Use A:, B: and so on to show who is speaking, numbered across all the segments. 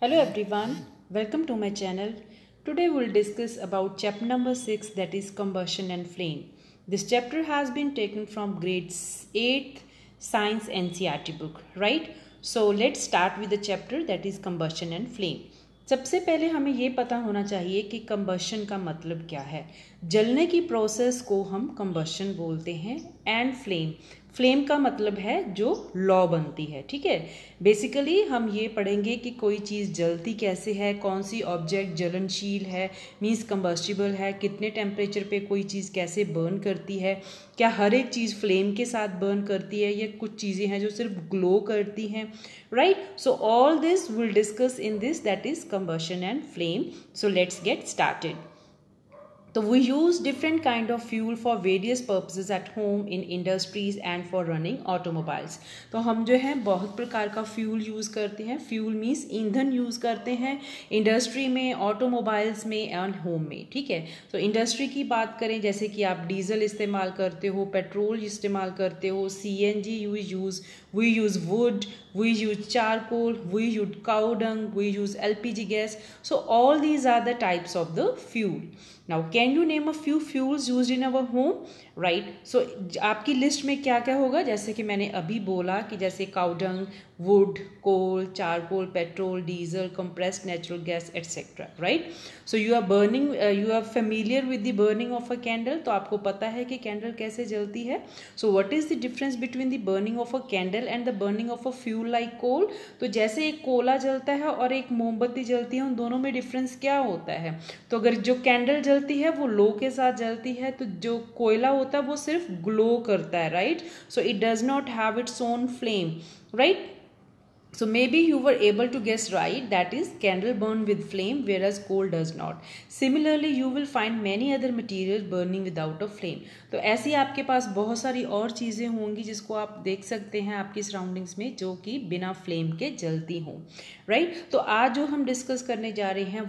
A: Hello everyone, welcome to my channel. Today we'll discuss about chapter number 6, that is combustion and flame. This chapter has been taken from grade 8th science NCERT book, right? So let's start with the chapter that is combustion and flame. सबसे पहले हमें ये पता होना चाहिए कि combustion का मतलब क्या है। जलने की प्रोसेस को हम कंबशन बोलते हैं एंड फ्लेम का मतलब है जो लौ बनती है। ठीक है, बेसिकली हम ये पढ़ेंगे कि कोई चीज़ जलती कैसे है, कौन सी ऑब्जेक्ट जलनशील है मीन्स कंबस्टिबल है, कितने टेम्परेचर पे कोई चीज़ कैसे बर्न करती है, क्या हर एक चीज़ फ्लेम के साथ बर्न करती है या कुछ चीज़ें हैं जो सिर्फ ग्लो करती हैं, right. So all this will discuss in this that is combustion and flame. So let's get started. So we use different kind of fuel for various purposes at home, in industries and for running automobiles. तो हम जो है बहुत प्रकार का fuel use करते हैं। Fuel means ईंधन यूज़ करते हैं इंडस्ट्री में, ऑटोमोबाइल्स में एंड होम में। ठीक है, तो इंडस्ट्री की बात करें जैसे कि आप डीजल इस्तेमाल करते हो, पेट्रोल इस्तेमाल करते हो, CNG we use wood, we use charcoal, we use cow dung, we use LPG gas. So all these are the types of the fuel. Now can you name a few fuels used in our home? Right, so आपकी list में क्या क्या होगा, जैसे कि मैंने अभी बोला कि जैसे cow dung, wood, coal, charcoal, petrol, diesel, compressed natural gas etcetera, right. So you are familiar with the burning of a candle. तो आपको पता है कि कैंडल कैसे जलती है। So what is the difference between the burning of a candle and the burning of a fuel like coal. तो जैसे एक कोला जलता है और एक मोमबत्ती जलती है, उन दोनों में डिफरेंस क्या होता है। तो अगर जो कैंडल जलती है वो लो के साथ जलती है, तो जो कोयला होता है वो सिर्फ ग्लो करता है, right. So it does not have its own flame, right. So maybe you were able to guess right, that is candle burn with flame whereas coal does not. Similarly you will find many other materials burning without a flame. तो ऐसी आपके पास बहुत सारी और चीज़ें होंगी जिसको आप देख सकते हैं आपकी सराउंडिंग्स में जो कि बिना फ्लेम के जलती हों, राइट। तो आज जो हम डिस्कस करने जा रहे हैं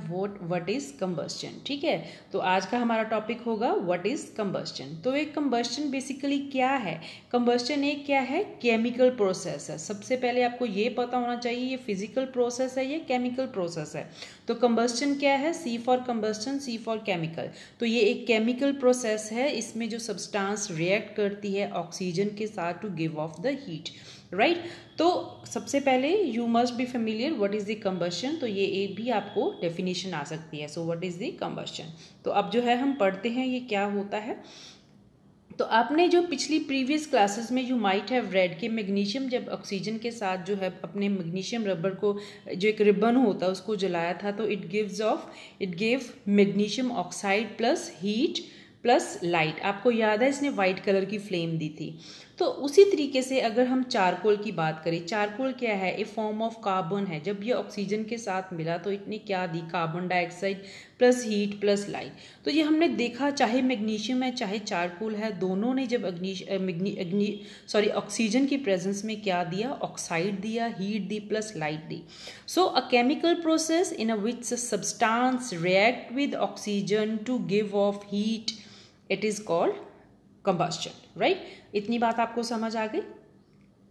A: व्हाट इज़ कंबस्शन। ठीक है, तो आज का हमारा टॉपिक होगा व्हाट इज़ कंबस्शन। तो एक कंबस्शन बेसिकली क्या है। कंबस्शन एक क्या है, केमिकल प्रोसेस है। सबसे पहले आपको ये पता होना चाहिए ये फिजिकल प्रोसेस है, ये केमिकल प्रोसेस है। तो कंबस्शन क्या है, C for combustion, C for chemical. तो ये एक केमिकल प्रोसेस है, इसमें जो सब्सटेंस रिएक्ट करती है ऑक्सीजन के साथ to give off the heat, right. तो सबसे पहले you must be familiar what is the combustion. तो ये एक भी आपको डेफिनेशन आ सकती है। So what is the combustion. तो अब जो है हम पढ़ते हैं ये क्या होता है। तो आपने जो पिछली प्रीवियस क्लासेस में यू माइट हैव रेड कि मैग्नीशियम जब ऑक्सीजन के साथ जो है अपने मैग्नीशियम रबर को जो एक रिबन होता है उसको जलाया था, तो it give magnesium oxide plus heat plus light. आपको याद है इसने वाइट कलर की फ्लेम दी थी। तो उसी तरीके से अगर हम चारकोल की बात करें, चारकोल क्या है, ए फॉर्म ऑफ कार्बन है। जब ये ऑक्सीजन के साथ मिला तो इसने क्या दी, carbon dioxide plus heat plus light. तो ये हमने देखा चाहे मैग्नीशियम है चाहे चारकोल है, दोनों ने जब ऑक्सीजन की प्रेजेंस में क्या दिया, ऑक्साइड दिया, हीट दी प्लस लाइट दी। So a chemical process in a which substance react with oxygen to give off heat, it is called combustion, right। इतनी बात आपको समझ आ गई।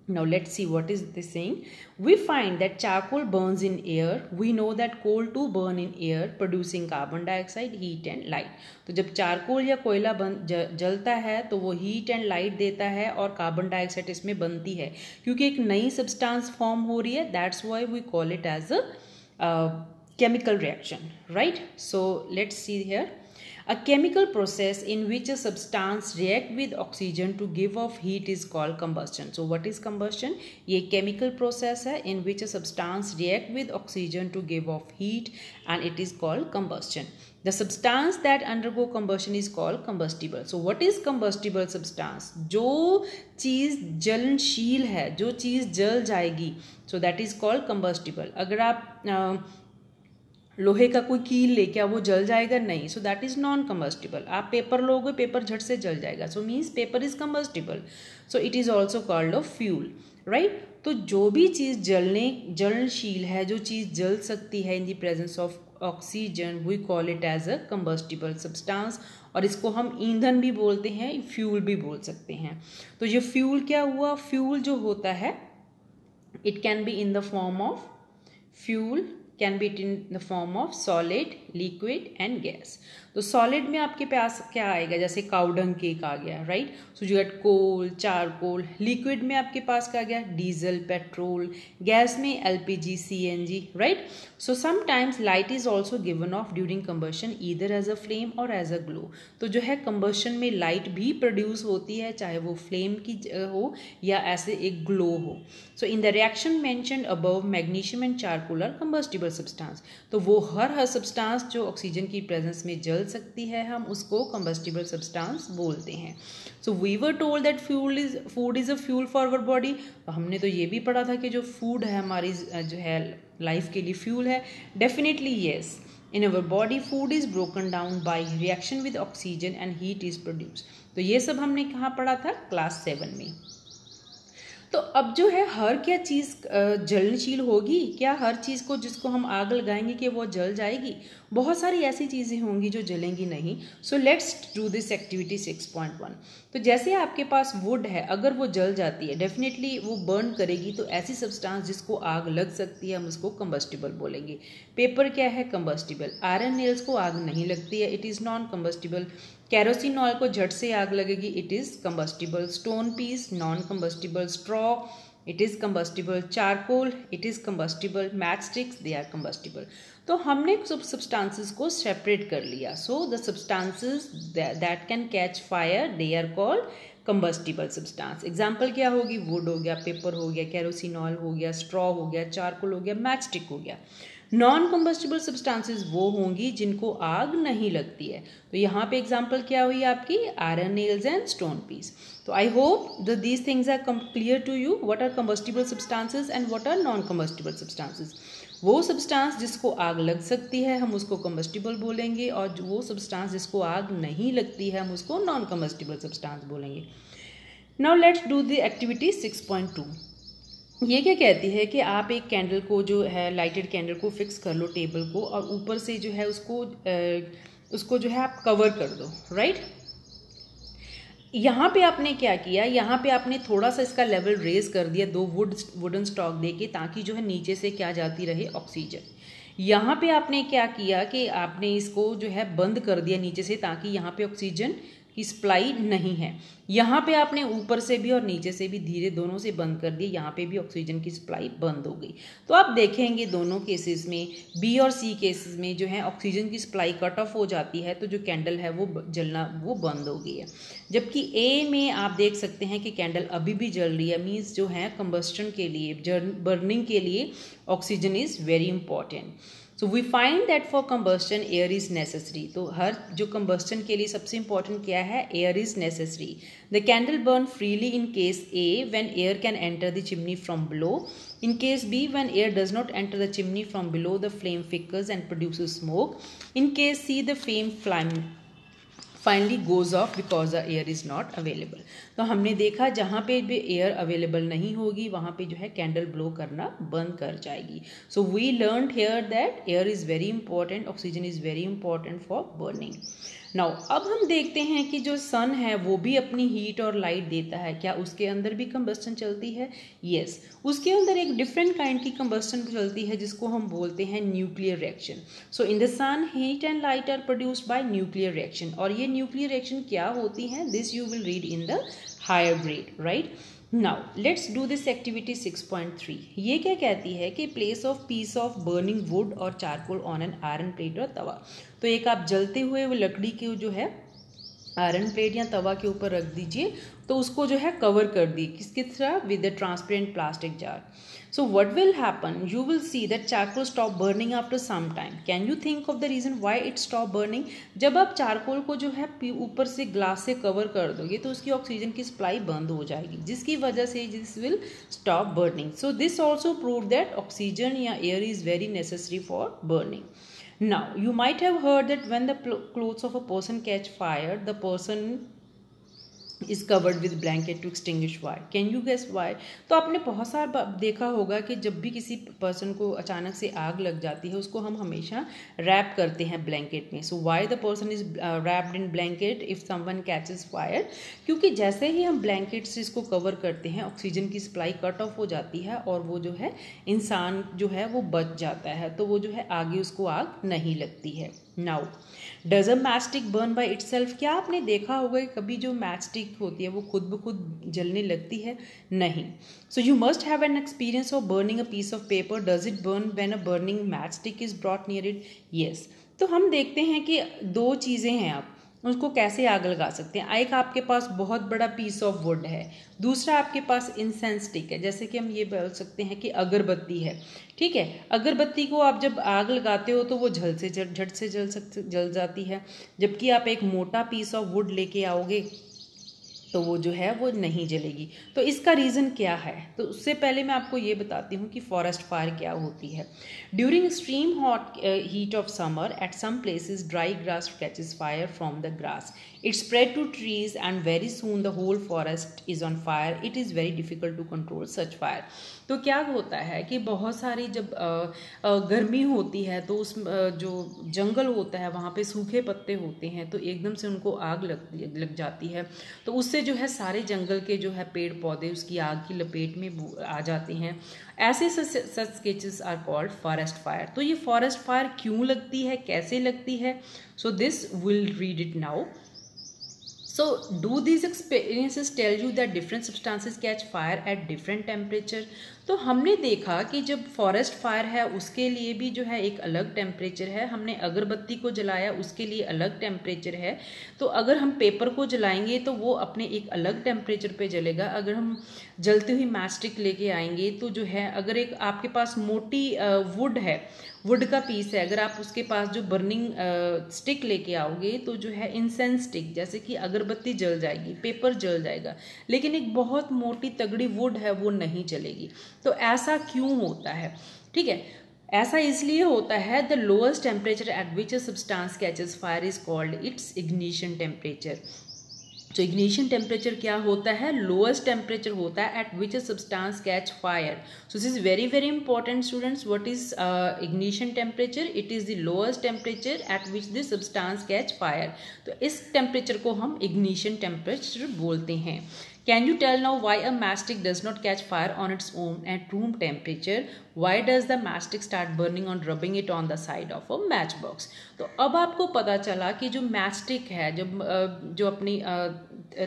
A: Now let's see what is this saying. We find that charcoal burns in air. We know that coal too burn in air, producing carbon dioxide, heat and light. तो जब charcoal या कोयला जलता है तो वो हीट एंड लाइट देता है और कार्बन डाइऑक्साइड इसमें बनती है, क्योंकि एक नई सब्सटेंस फॉर्म हो रही है। That's why we call it as a chemical reaction, right। So let's see here. A chemical process in which a substance react with oxygen to give off heat is called combustion. So what is combustion? ये chemical process है in which a substance react with oxygen to give off heat and it is called combustion. The substance that undergo combustion is called combustible. So what is combustible substance? जो चीज़ जलनशील है, जो चीज़ जल जाएगी, so that is called combustible. अगर आप लोहे का कोई कील ले, क्या वो जल जाएगा? नहीं। So that is non combustible. आप पेपर लोगे, पेपर झट से जल जाएगा, so means paper is combustible. So it is also called a fuel, right. तो जो भी चीज़ जलनशील है, जो चीज़ जल सकती है in the presence of oxygen, we call it as a combustible substance. और इसको हम ईंधन भी बोलते हैं, फ्यूल भी बोल सकते हैं। तो ये फ्यूल क्या हुआ, फ्यूल जो होता है it can be in the form of fuel can be it in the form of solid, liquid and gas. तो सॉलिड में आपके पास क्या आएगा, जैसे काउडंग केक आ गया, right. So you get coal, charcoal. Liquid में आपके पास क्या आ गया, डीजल, पेट्रोल। गैस में LPG, CNG, right. So sometimes light is also given off during combustion either as a flame or as a glow. तो जो है कंबशन में लाइट भी प्रोड्यूस होती है, चाहे वो फ्लेम की हो या ऐसे एक ग्लो हो। So in the reaction mentioned above, magnesium and charcoal are combustible substance. तो वो हर सब्सटेंस जो ऑक्सीजन की प्रेजेंस में जल सकती है, हम उसको कंबस्टिबल सब्सटेंस बोलते हैं। So we were told that food is a fuel for our body. तो हमने तो ये भी पढ़ा था कि जो फूड है हमारी जो है लाइफ के लिए फ्यूल है। Definitely yes, in our body food is broken down by reaction with oxygen and heat is produce. तो ये सब हमने कहाँ पढ़ा था, क्लास 7 में। तो अब जो है हर क्या चीज़ जलनशील होगी क्या, हर चीज़ को जिसको हम आग लगाएंगे कि वो जल जाएगी? बहुत सारी ऐसी चीज़ें होंगी जो जलेंगी नहीं। So let's do this activity 6.1। तो जैसे आपके पास वुड है, अगर वो जल जाती है डेफिनेटली वो बर्न करेगी, तो ऐसी सब्सटेंस जिसको आग लग सकती है हम उसको कंबस्टिबल बोलेंगे। पेपर क्या है, कंबस्टिबल। आयरन नेल्स को आग नहीं लगती है, it is non combustible. Kerosene oil को झट से आग लगेगी, it is combustible. Stone piece non combustible. Straw it is combustible. Charcoal it is combustible. Match sticks they are combustible. तो हमने सब सब्सटेंसेस को सेपरेट कर लिया। So the substances that can catch fire they are called combustible substance. Example क्या होगी, would हो गया, पेपर हो गया, कैरोसिन ऑयल हो गया, स्ट्रॉ हो गया, चारकोल हो गया, मैच स्टिक हो गया। नॉन कंबस्टिबल सब्सटेंसेस वो होंगी जिनको आग नहीं लगती है। तो यहाँ पे एग्जाम्पल क्या हुई आपकी, iron nails and stone piece. तो I hope the these things are clear to you, what are combustible substances and what are non combustible substances. वो सब्सटेंस जिसको आग लग सकती है हम उसको कंबस्टिबल बोलेंगे, और वो सब्सटेंस जिसको आग नहीं लगती है हम उसको नॉन कंबस्टिबल सब्सटेंस बोलेंगे। Now let's do the activity 6.2। ये क्या कहती है कि आप एक कैंडल को जो है लाइटेड कैंडल को फिक्स कर लो टेबल को, और ऊपर से जो है उसको जो है आप कवर कर दो, राइट। यहाँ पे आपने क्या किया, यहाँ पे आपने थोड़ा सा इसका लेवल रेज कर दिया, 2 वुडन स्टॉक देके, ताकि जो है नीचे से क्या जाती रहे, ऑक्सीजन। यहाँ पे आपने क्या किया कि आपने इसको जो है बंद कर दिया नीचे से, ताकि यहाँ पे ऑक्सीजन की सप्लाई नहीं है। यहाँ पे आपने ऊपर से भी और नीचे से भी धीरे दोनों से बंद कर दिया, यहाँ पे भी ऑक्सीजन की सप्लाई बंद हो गई। तो आप देखेंगे दोनों केसेस में, बी और सी केसेस में जो है ऑक्सीजन की सप्लाई कट ऑफ हो जाती है, तो जो कैंडल है वो जलना वो बंद हो गई है। जबकि ए में आप देख सकते हैं कि कैंडल अभी भी जल रही है, मीन्स जो है कंबस्टन के लिए, बर्निंग के लिए oxygen is very important. So we find that for combustion air is necessary. तो हर जो कंबस्टन के लिए सबसे इंपॉर्टेंट क्या है, air is necessary. The candle burn freely in case A when air can enter the chimney from below. In case B, when air does not enter the chimney from below, the flame flickers and produces smoke. In case C, the flame finally goes off because the air is not available. तो हमने देखा जहाँ पे भी air available नहीं होगी वहाँ पे जो है कैंडल ब्लो करना बंद कर जाएगी। So we learned here that air is very important, oxygen is very important for burning. Now अब हम देखते हैं कि जो सन है वो भी अपनी हीट और लाइट देता है, क्या उसके अंदर भी कंबस्टन चलती है? यस, उसके अंदर एक डिफरेंट काइंड की कंबस्टन चलती है जिसको हम बोलते हैं nuclear reaction. So in the sun heat and light are produced by nuclear reaction. और ये न्यूक्लियर रिएक्शन क्या होती हैं, this you will read in the higher grade, right. Now let's do this activity 6.3। ये क्या कहती है कि place of piece of burning wood और charcoal on an iron plate और तवा। तो एक आप जलते हुए वो लकड़ी के जो है आयरन प्लेट या तवा के ऊपर रख दीजिए, तो उसको जो है कवर कर दी किसकी तरह, with the transparent plastic jar. So what will happen, you will see that charcoal stop burning after some time. Can you think of the reason why it stop burning? जब आप चारकोल को जो है ऊपर से ग्लास से cover कर दोगे तो उसकी ऑक्सीजन की सप्लाई बंद हो जाएगी, जिसकी वजह से this will stop burning. So this also prove that oxygen या air is very necessary for burning. Now, you might have heard that when the clothes of a person catch fire, the person is covered with blanket to extinguish fire. Can you guess why? तो आपने बहुत सारा देखा होगा कि जब भी किसी पर्सन को अचानक से आग लग जाती है उसको हम हमेशा रैप करते हैं ब्लैंकेट में। So why the person is wrapped in blanket if someone catches fire? क्योंकि जैसे ही हम ब्लैंकेट से इसको कवर करते हैं ऑक्सीजन की सप्लाई कट ऑफ हो जाती है और वो जो है इंसान जो है वो बच जाता है, तो वो जो है आगे उसको आग नहीं लगती है। Now does a match stick burn by itself? क्या आपने देखा होगा कि कभी जो मैच स्टिक होती है वो खुद ब खुद जलने लगती है? नहीं। So you must have an experience of burning a piece of paper. Does it burn when a burning match stick is brought near it? Yes. तो हम देखते हैं कि दो चीज़ें हैं, आप उसको कैसे आग लगा सकते हैं। एक आपके पास बहुत बड़ा पीस ऑफ वुड है, दूसरा आपके पास इंसेंस स्टिक है। जैसे कि हम ये बोल सकते हैं कि अगरबत्ती है, ठीक है। अगरबत्ती को आप जब आग लगाते हो तो वो झट से जल जाती है, जबकि आप एक मोटा पीस ऑफ वुड लेके आओगे तो वो जो है वो नहीं जलेगी। तो इसका रीज़न क्या है? तो उससे पहले मैं आपको ये बताती हूँ कि फॉरेस्ट फायर क्या होती है। During extreme hot heat of summer at some places dry grass catches fire from the grass. It spread to trees and very soon the whole forest is on fire. It is very difficult to control such fire. तो क्या होता है कि बहुत सारी जब गर्मी होती है तो उस जो जंगल होता है वहाँ पे सूखे पत्ते होते हैं, तो एकदम से उनको आग लग जाती है। तो उससे जो है सारे जंगल के जो है पेड़ पौधे उसकी आग की लपेट में आ जाते हैं। ऐसे such cases are called forest fire. तो ये फॉरेस्ट फायर क्यों लगती है, कैसे लगती है? So this will read it now. So, do these experiences tell you that different substances catch fire at different temperature? तो हमने देखा कि जब फॉरेस्ट फायर है उसके लिए भी जो है एक अलग टेम्परेचर है, हमने अगरबत्ती को जलाया उसके लिए अलग टेम्परेचर है। तो अगर हम पेपर को जलाएंगे तो वो अपने एक अलग टेम्परेचर पे जलेगा। अगर हम जलती हुई मैच स्टिक लेके आएंगे तो जो है अगर एक आपके पास मोटी वुड है, वुड का पीस है, अगर आप उसके पास जो बर्निंग स्टिक लेके आओगे तो जो है इंसेंस स्टिक, जैसे कि अगरबत्ती जल जाएगी, पेपर जल जाएगा, लेकिन एक बहुत मोटी तगड़ी वुड है वो नहीं चलेगी। तो ऐसा क्यों होता है? ठीक है, ऐसा इसलिए होता है the lowest temperature at which a substance catches fire is called its ignition temperature. तो इग्निशन टेम्परेचर क्या होता है? लोएस्ट टेम्परेचर होता है eight which a substance catch fire. So this is very very important students. What is ignition temperature? It is the lowest temperature at which the substance catch fire. तो इस temperature को हम ignition temperature बोलते हैं। Can you tell now why a matchstick does not catch fire on its own at room temperature? Why does the matchstick start burning on rubbing it on the side of a matchbox? तो अब आपको पता चला कि जो matchstick है, जो अपनी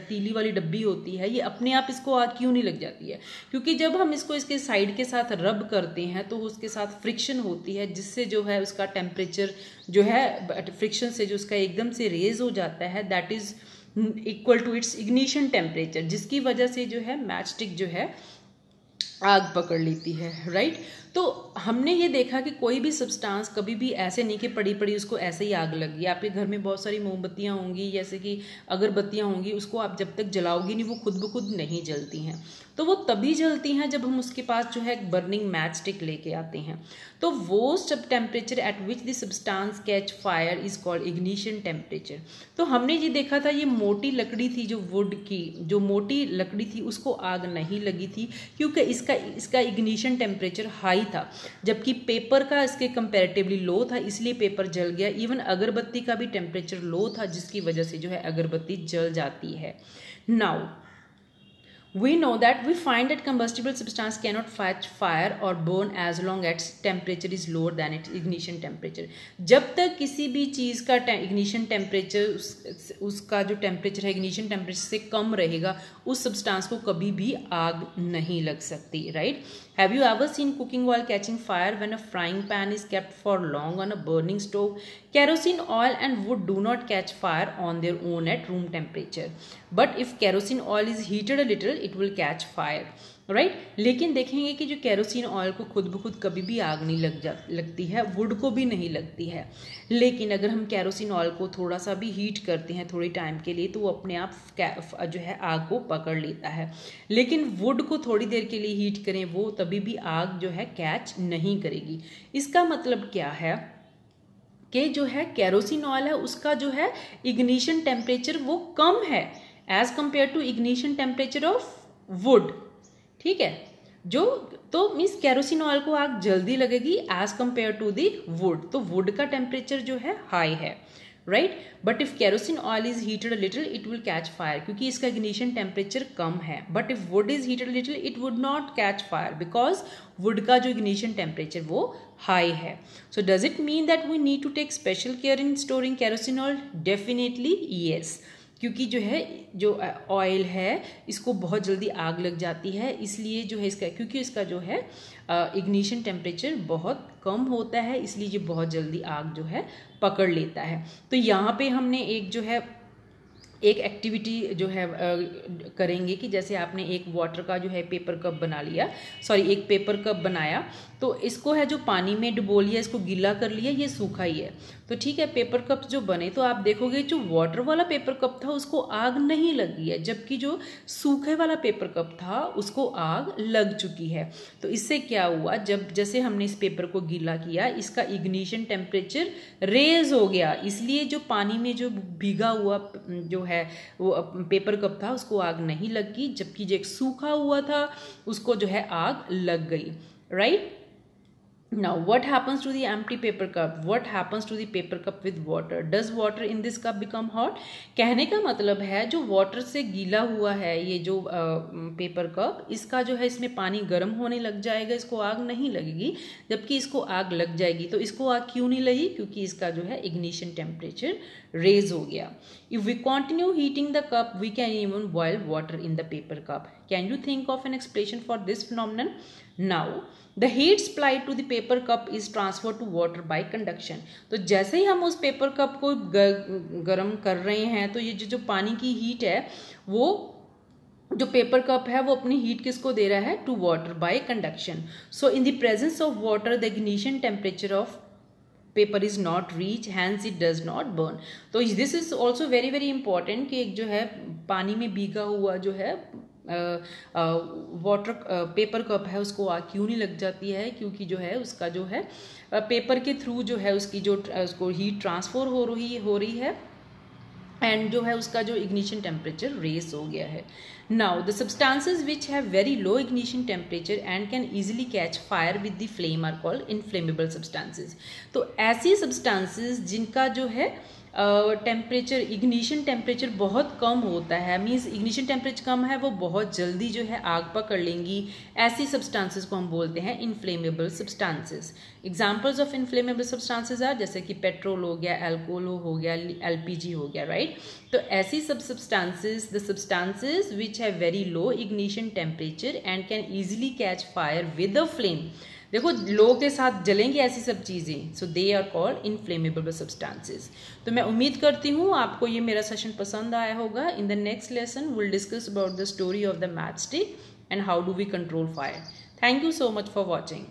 A: तीली वाली डब्बी होती है, ये अपने आप इसको आग क्यों नहीं लग जाती है? क्योंकि जब हम इसको इसके साइड के साथ रब करते हैं तो उसके साथ फ्रिक्शन होती है, जिससे जो है उसका टेम्परेचर जो है फ्रिक्शन से जो उसका एकदम से रेज हो जाता है, that is equal to its ignition temperature, जिसकी वजह से जो है मैच स्टिक जो है आग पकड़ लेती है, राइट। तो हमने ये देखा कि कोई भी सब्सटेंस कभी भी ऐसे नहीं कि पड़ी पड़ी उसको ऐसे ही आग लगी। आपके घर में बहुत सारी मोमबत्तियाँ होंगी, जैसे कि अगरबत्तियाँ होंगी, उसको आप जब तक जलाओगी नहीं वो खुद ब खुद नहीं जलती हैं। तो वो तभी जलती हैं जब हम उसके पास जो है एक बर्निंग मैच स्टिक लेके आते हैं। तो वो सब temperature at which the substance catch fire is called ignition temperature. तो हमने ये देखा था, ये मोटी लकड़ी थी, जो वुड की जो मोटी लकड़ी थी उसको आग नहीं लगी थी क्योंकि इसका इग्निशन टेम्परेचर हाई था, जबकि पेपर का इसके कंपैरेटिवली लो था, इसलिए पेपर जल गया। इवन अगरबत्ती का भी टेम्परेचर लो था, जिसकी वजह से जो है अगरबत्ती जल जाती है। Now we know that we find that combustible substance cannot catch fire or burn as long as temperature is lower than its ignition temperature। जब तक किसी भी चीज़ का इग्निशन टेम्परेचर उसका जो टेम्परेचर है इग्निशन टेम्परेचर से कम रहेगा, उस सब्सटेंस को कभी भी आग नहीं लग सकती, right. Have you ever seen cooking while catching fire when a frying pan is kept for long on a burning stove? Kerosene oil and wood do not catch fire on their own at room temperature. But if kerosene oil is heated a little, it will catch fire. Right लेकिन देखेंगे कि जो kerosene oil को खुद ब खुद कभी भी आग नहीं लगती है, वुड को भी नहीं लगती है। लेकिन अगर हम केरोसिन ऑयल को थोड़ा सा भी हीट करते हैं थोड़ी टाइम के लिए, तो वो अपने आप जो है आग को पकड़ लेता है। लेकिन वुड को थोड़ी देर के लिए हीट करें, वो तभी भी आग जो है कैच नहीं करेगी। इसका मतलब क्या है कि जो है केरोसिन ऑयल है उसका जो है इग्निशन टेम्परेचर वो कम है as compare to ignition temperature of wood. ठीक है, जो तो मीन्स केरोसिन ऑयल को आग जल्दी लगेगी as compare to the wood. तो वुड का टेम्परेचर जो है हाई है, right. But if kerosene oil is heated little it will catch fire, क्योंकि इसका इग्निशन टेम्परेचर कम है। But if wood is heated little it would not catch fire because wood का जो इग्निशन टेम्परेचर वो हाई है। So does it mean that we need to take special care in storing kerosene oil? Definitely yes, क्योंकि जो है जो oil है इसको बहुत जल्दी आग लग जाती है, इसलिए जो है इसका, क्योंकि इसका जो है इग्निशन टेम्परेचर बहुत कम होता है, इसलिए ये बहुत जल्दी आग जो है पकड़ लेता है। तो यहाँ पे हमने एक जो है एक एक्टिविटी जो है करेंगे कि जैसे आपने एक वाटर का जो है पेपर कप बना लिया, सॉरी एक पेपर कप बनाया, तो इसको है जो पानी में डुबो लिया, इसको गीला कर लिया, ये सूखा ही है। तो ठीक है, पेपर कप जो बने तो आप देखोगे जो वाटर वाला पेपर कप था उसको आग नहीं लगी है, जबकि जो सूखे वाला पेपर कप था उसको आग लग चुकी है। तो इससे क्या हुआ, जब जैसे हमने इस पेपर को गीला किया इसका इग्निशन टेम्परेचर रेज हो गया, इसलिए जो पानी में जो भीगा हुआ जो है वो पेपर कप था उसको आग नहीं लगी, जबकि जो एक सूखा हुआ था उसको जो है आग लग गई, right. Now what happens to the empty paper cup? What happens to the paper cup with water? Does water in this cup become hot? कहने का मतलब है जो वाटर से गीला हुआ है ये जो पेपर कप, इसका जो है इसमें पानी गर्म होने लग जाएगा, इसको आग नहीं लगेगी, जबकि इसको आग लग जाएगी। तो इसको आग क्यों नहीं लगी? क्योंकि इसका जो है इग्निशन टेम्परेचर रेज हो गया। If we continue heating the cup, we can even boil water in the paper cup. Can you think of an explanation for this phenomenon? Now, the heat supplied to the paper cup is transferred to water by conduction. तो जैसे ही हम उस paper cup को गर्म कर रहे हैं तो ये जो पानी की हीट है वो जो पेपर कप है वो अपनी हीट किसको दे रहा है? To water by conduction. So in the presence of water the ignition temperature of paper is not reach, hence it does not burn. तो this is also very very important कि एक जो है पानी में भीगा हुआ जो है वाटर पेपर कप है उसको आग क्यों नहीं लग जाती है? क्योंकि जो है उसका जो है पेपर के थ्रू जो है उसकी जो उसको हीट ट्रांसफर हो रही है एंड जो है उसका जो इग्निशन टेम्परेचर रेस हो गया है। Now the substances which have very low ignition temperature and can easily catch fire with the flame are called inflammable substances. तो ऐसी सब्सटेंसेज जिनका जो है टेम्परेचर इग्निशन टेम्परेचर बहुत कम होता है, मीन्स इग्निशन टेम्परेचर कम है, वो बहुत जल्दी जो है आग पकड़ लेंगी, ऐसी सब्सटेंसेस को हम बोलते हैं inflammable substances. Examples of inflammable substances are जैसे कि पेट्रोल हो गया, अल्कोहल हो गया, एलपीजी हो गया, राइट। तो ऐसी सब substances, the substances which have very low ignition temperature and can easily catch fire with a flame, देखो लो के साथ जलेंगे ऐसी सब चीज़ें, so they are called inflammable substances. तो मैं उम्मीद करती हूँ आपको ये मेरा सेशन पसंद आया होगा। In the next lesson will discuss about the story of the match stick and how do we control fire. Thank you so much for watching.